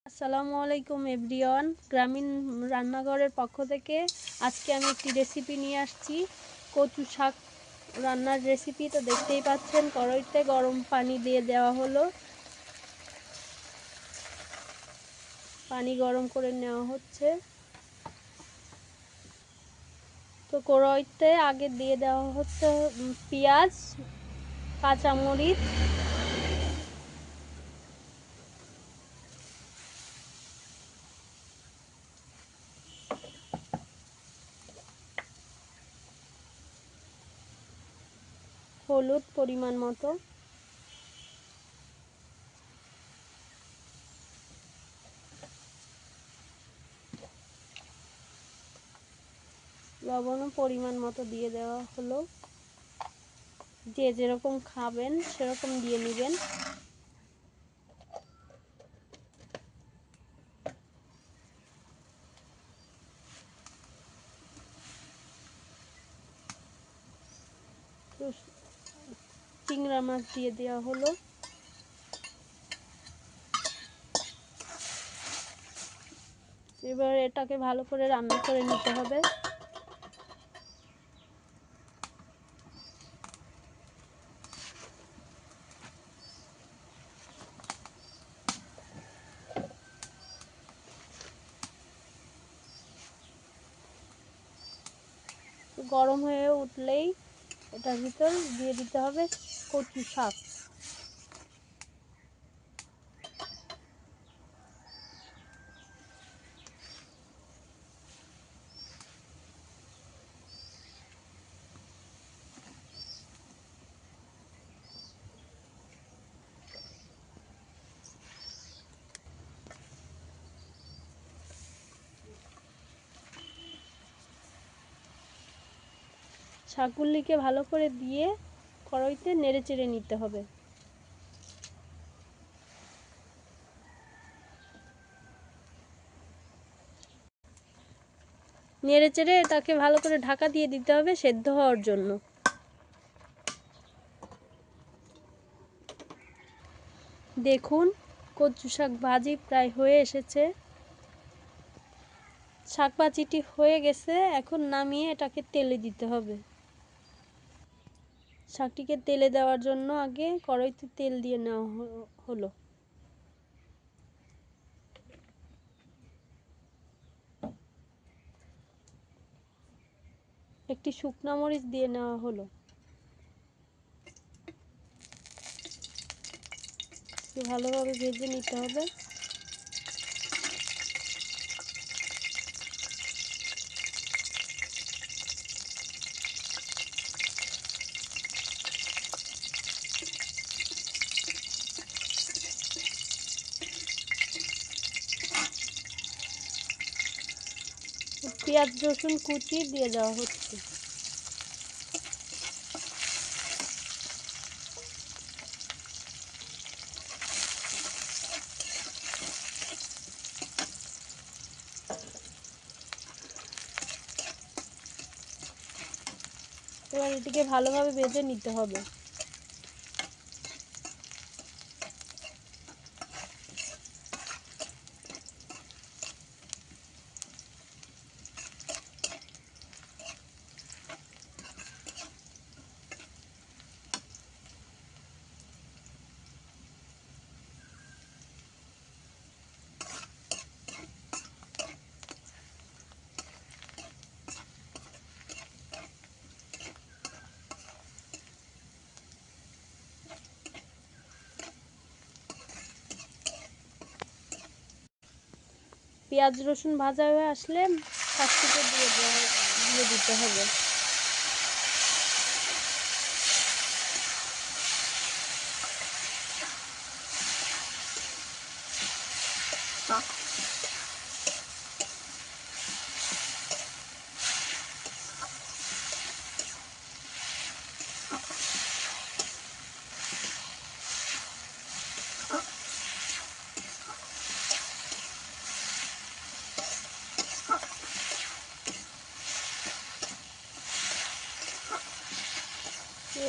আসসালামু আলাইকুম এভরিওয়ান, গ্রামীণ রান্নাঘরের পক্ষ থেকে আজকে আমি একটি রেসিপি নিয়ে আসছি, কচু শাক রান্নার রেসিপি। তো দেখতেই পাচ্ছেন, কড়াইতে গরম পানি দিয়ে দেওয়া হলো, পানি গরম করে নেওয়া হচ্ছে। তো কড়াইতে আগে দিয়ে দেওয়া হচ্ছে পেঁয়াজ, কাঁচামরিচ, হলুদ পরিমাণ মতো, লবণও পরিমাণ মতো দিয়ে দেওয়া হলো। যে যেরকম খাবেন সেরকম দিয়ে নেবেন। চিংড়া মাছ দিয়ে দেওয়া হলো। এবার এটাকে ভালো করে রান্না করে নিতে হবে। গরম হয়ে উঠলেই এটার ভিতর দিয়ে দিতে হবে কচু শাক। শাকগুলিকে ভালো করে দিয়ে কড়াইতে নেড়ে চেড়ে নিতে হবে। নেড়ে চেড়ে এটাকে ভালো করে ঢাকা দিয়ে দিতে হবে সেদ্ধ হওয়ার জন্য। দেখুন, কচু শাক ভাজি প্রায় হয়ে এসেছে। শাক ভাজিটি হয়ে গেছে, এখন নামিয়ে এটাকে তেলে দিতে হবে। শাকটিকে তেলে দেওয়ার জন্য আগে কড়াইতে তেল দিয়ে নেওয়া হলো। একটি শুকনো মরিচ দিয়ে নেওয়া হলো। ভালোভাবে ভেজে নিতে হবে। পেঁয়াজ রসুন কুচি দিয়ে দেওয়া হচ্ছে। এবার এটিকে ভালোভাবে ভেজে নিতে হবে। পেঁয়াজ রসুন ভাজা হয়ে আসলে শাকটিকে দিয়ে দিতে হবে।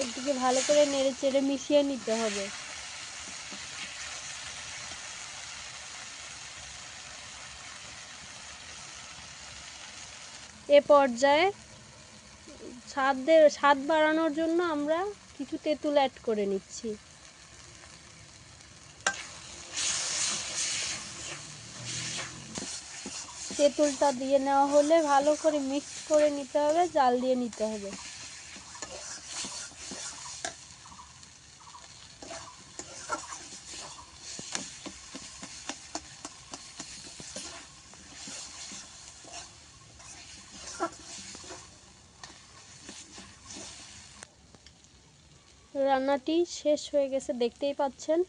এটিকে ভালো করে নেড়ে চেড়ে মিশিয়ে নিতে হবে। এ পর্যায়ে স্বাদ বাড়ানোর জন্য আমরা কিছু তেঁতুল অ্যাড করে নিচ্ছি। তেঁতুলটা দিয়ে নেওয়া হলে ভালো করে মিক্স করে নিতে হবে, জাল দিয়ে নিতে হবে। রান্নাটি শেষ হয়ে গেছে, দেখতেই পাচ্ছেন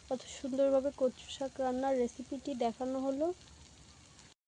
কত সুন্দরভাবে কচু শাক রান্নার রেসিপিটি দেখানো হলো।